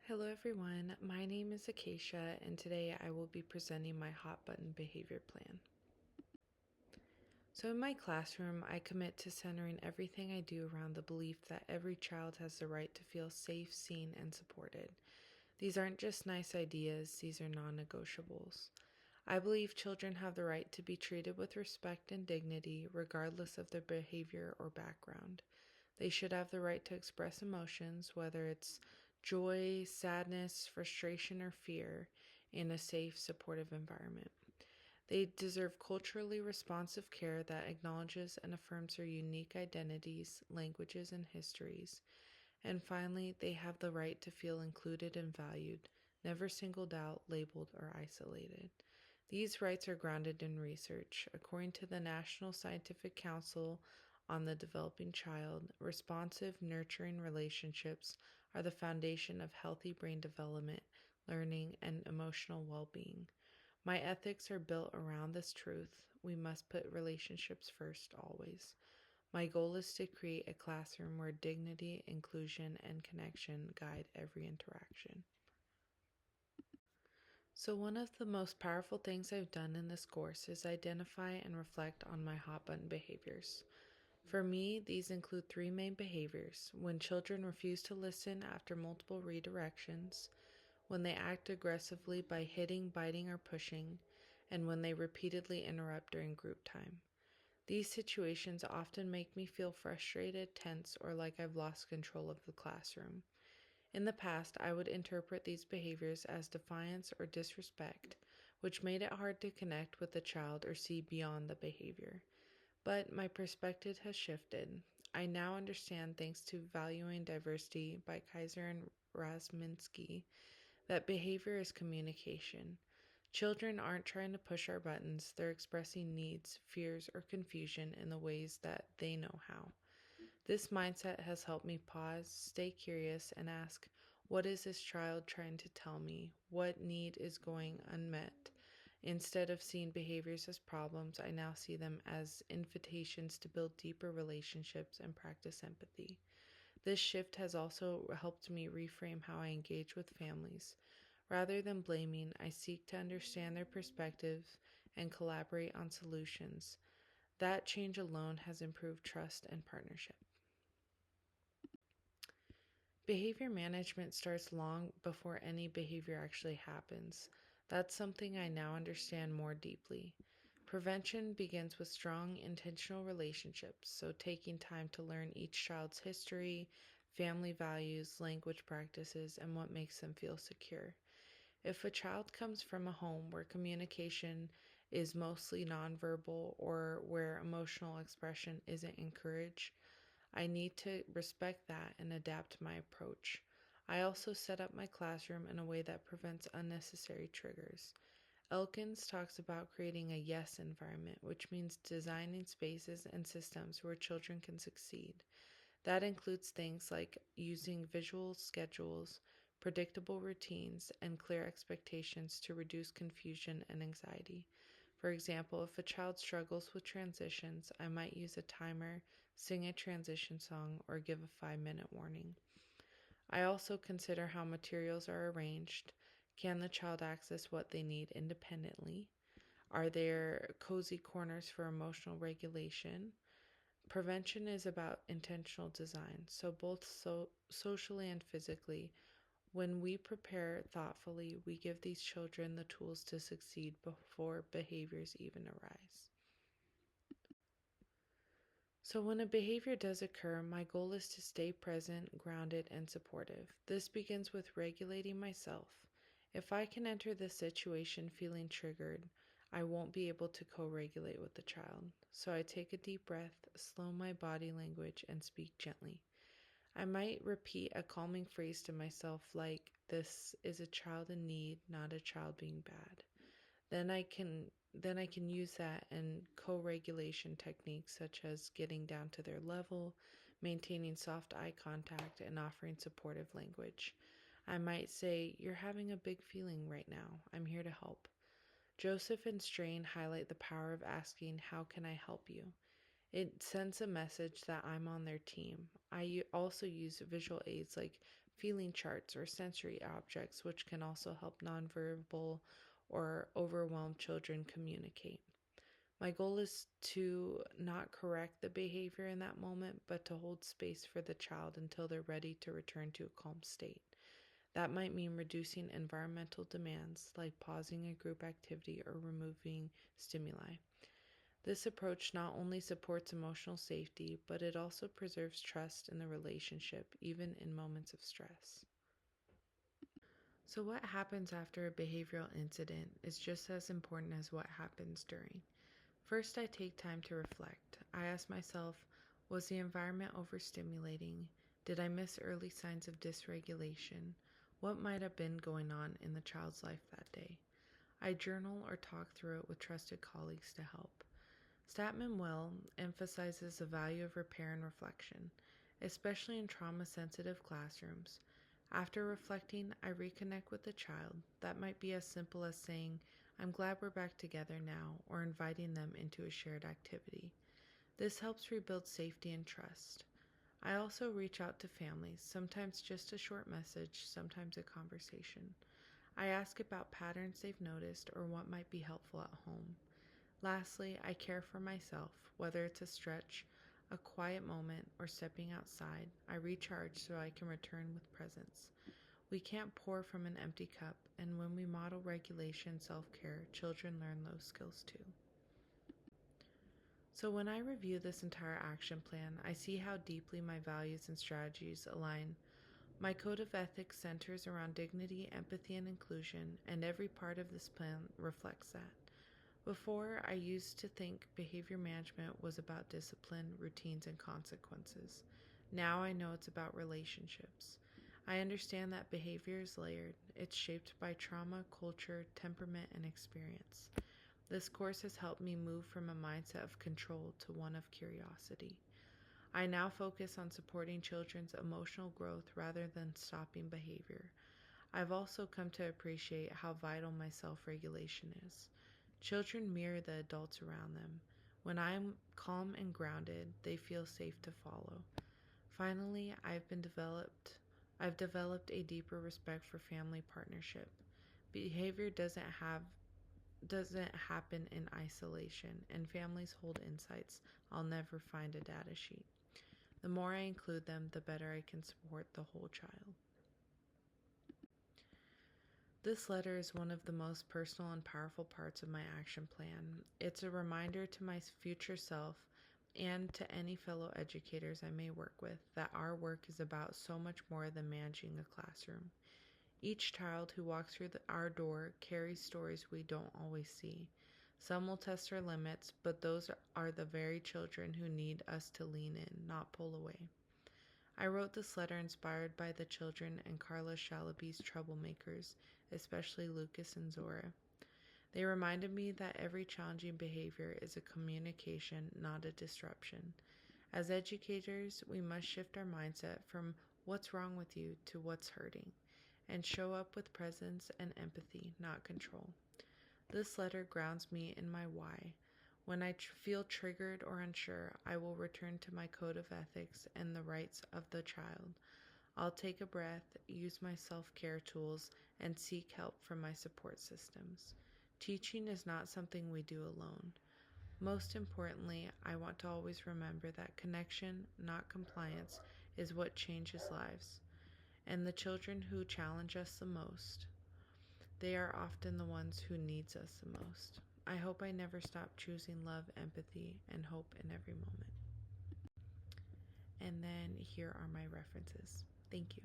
Hello everyone, my name is Acacia and today I will be presenting my hot button behavior plan. So in my classroom, I commit to centering everything I do around the belief that every child has the right to feel safe, seen, and supported. These aren't just nice ideas, these are non-negotiables. I believe children have the right to be treated with respect and dignity regardless of their behavior or background. They should have the right to express emotions, whether it's joy, sadness, frustration, or fear, in a safe, supportive environment. They deserve culturally responsive care that acknowledges and affirms their unique identities, languages, and histories. And finally, they have the right to feel included and valued, never singled out, labeled, or isolated. These rights are grounded in research. According to the National Scientific Council on the Developing Child, responsive, nurturing relationships are the foundation of healthy brain development, learning, and emotional well being. My ethics are built around this truth. We must put relationships first always. My goal is to create a classroom where dignity, inclusion, and connection guide every interaction. So, one of the most powerful things I've done in this course is identify and reflect on my hot button behaviors. For me, these include three main behaviors: when children refuse to listen after multiple redirections, when they act aggressively by hitting, biting, or pushing, and when they repeatedly interrupt during group time. These situations often make me feel frustrated, tense, or like I've lost control of the classroom. In the past, I would interpret these behaviors as defiance or disrespect, which made it hard to connect with the child or see beyond the behavior. But my perspective has shifted. I now understand, thanks to Valuing Diversity by Kaiser and Rasminsky, that behavior is communication. Children aren't trying to push our buttons, they're expressing needs, fears, or confusion in the ways that they know how. This mindset has helped me pause, stay curious, and ask, what is this child trying to tell me? What need is going unmet? Instead of seeing behaviors as problems, I now see them as invitations to build deeper relationships and practice empathy. This shift has also helped me reframe how I engage with families. Rather than blaming, I seek to understand their perspectives and collaborate on solutions. That change alone has improved trust and partnership. Behavior management starts long before any behavior actually happens. That's something I now understand more deeply. Prevention begins with strong, intentional relationships, so taking time to learn each child's history, family values, language practices, and what makes them feel secure. If a child comes from a home where communication is mostly nonverbal or where emotional expression isn't encouraged, I need to respect that and adapt my approach. I also set up my classroom in a way that prevents unnecessary triggers. Elkins talks about creating a yes environment, which means designing spaces and systems where children can succeed. That includes things like using visual schedules, predictable routines, and clear expectations to reduce confusion and anxiety. For example, if a child struggles with transitions, I might use a timer, sing a transition song, or give a 5-minute warning. I also consider how materials are arranged. Can the child access what they need independently? Are there cozy corners for emotional regulation? Prevention is about intentional design, so both socially and physically. When we prepare thoughtfully, we give these children the tools to succeed before behaviors even arise. So, when a behavior does occur, my goal is to stay present, grounded, and supportive. This begins with regulating myself. If I can enter the situation feeling triggered, I won't be able to co regulate with the child. So, I take a deep breath, slow my body language, and speak gently. I might repeat a calming phrase to myself like, "This is a child in need, not a child being bad." Then I can use that and co-regulation techniques such as getting down to their level, maintaining soft eye contact, and offering supportive language. I might say, "You're having a big feeling right now. I'm here to help." Joseph and Strain highlight the power of asking, "How can I help you?" It sends a message that I'm on their team. I also use visual aids like feeling charts, or sensory objects, which can also help nonverbal or overwhelmed children communicate. My goal is to not correct the behavior in that moment, but to hold space for the child until they're ready to return to a calm state. That might mean reducing environmental demands, like pausing a group activity or removing stimuli. This approach not only supports emotional safety, but it also preserves trust in the relationship, even in moments of stress. So, what happens after a behavioral incident is just as important as what happens during. First, I take time to reflect. I ask myself, was the environment overstimulating? Did I miss early signs of dysregulation? What might have been going on in the child's life that day? I journal or talk through it with trusted colleagues to help. Statman Well emphasizes the value of repair and reflection, especially in trauma sensitive classrooms. After reflecting, I reconnect with the child. That might be as simple as saying, I'm glad we're back together now, or inviting them into a shared activity. This helps rebuild safety and trust. I also reach out to families, sometimes just a short message, sometimes a conversation. I ask about patterns they've noticed or what might be helpful at home. Lastly, I care for myself, whether it's a stretch, a quiet moment, or stepping outside. I recharge so I can return with presence. We can't pour from an empty cup, and when we model regulation and self-care, children learn those skills too. So when I review this entire action plan, I see how deeply my values and strategies align. My code of ethics centers around dignity, empathy, and inclusion, and every part of this plan reflects that. Before, I used to think behavior management was about discipline, routines, and consequences. Now I know it's about relationships. I understand that behavior is layered. It's shaped by trauma, culture, temperament, and experience. This course has helped me move from a mindset of control to one of curiosity. I now focus on supporting children's emotional growth rather than stopping behavior. I've also come to appreciate how vital my self-regulation is. Children mirror the adults around them. When I'm calm and grounded, they feel safe to follow. Finally, I've developed a deeper respect for family partnership. Behavior doesn't happen in isolation, and families hold insights I'll never find a data sheet. The more I include them, the better I can support the whole child. This letter is one of the most personal and powerful parts of my action plan. It's a reminder to my future self and to any fellow educators I may work with that our work is about so much more than managing a classroom. Each child who walks through our door carries stories we don't always see. Some will test our limits, but those are the very children who need us to lean in, not pull away. I wrote this letter inspired by the children and Carla Shalaby's troublemakers, especially Lucas and Zora. They reminded me that every challenging behavior is a communication, not a disruption. As educators, we must shift our mindset from what's wrong with you to what's hurting, and show up with presence and empathy, not control. This letter grounds me in my why. When I feel triggered or unsure, I will return to my code of ethics and the rights of the child. I'll take a breath, use my self-care tools, and seek help from my support systems. Teaching is not something we do alone. Most importantly, I want to always remember that connection, not compliance, is what changes lives. And the children who challenge us the most, they are often the ones who needs us the most. I hope I never stop choosing love, empathy, and hope in every moment. And then here are my references. Thank you.